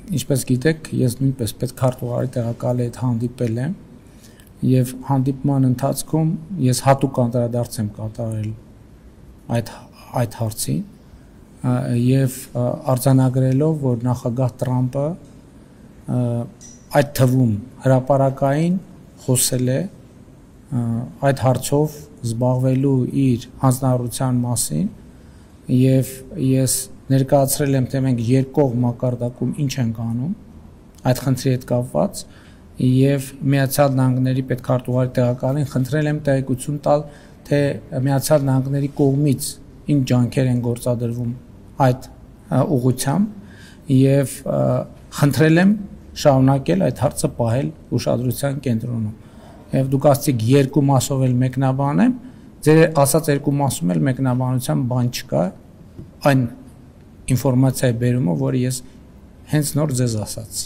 Ինչպես գիտեք, ես նույնպես պետքարտուղարի տեղակալի հետ հանդիպել եմ եւ հանդիպման ընթացքում ես հատուկ անդրադարձ եմ կատարել այդ հարցին եւ արձանագրելով, որ նախագահ Տրամպը այդ թվում հրապարակային խոսել է այդ հարցով զբաղվելու իր հանձնարարության մասին եւ ես ներկայացրել եմ, թե մենք երկկողմ մակարդակում ինչ ենք անում այդ խնդրի հետ կապված եւ Միացյալ Նահանգների պետքարտուղարի տեղակալին խնդրել եմ տեղեկություն տալ, թե Միացյալ Նահանգների կողմից ինչ ջանքեր են գործադրվում այդ ուղղությամբ եւ խնդրել եմ շարունակել այդ հարցը պահել ուշադրության կենտրոնում եւ դուք ասացիք երկու մասով էլ մեկնաբանեմ, ձեր ասած երկու մասում էլ մեկնաբանության բան չկա, այն ինֆորմացիայի բերումը, որը ես հենց նոր ձեզ ասացի։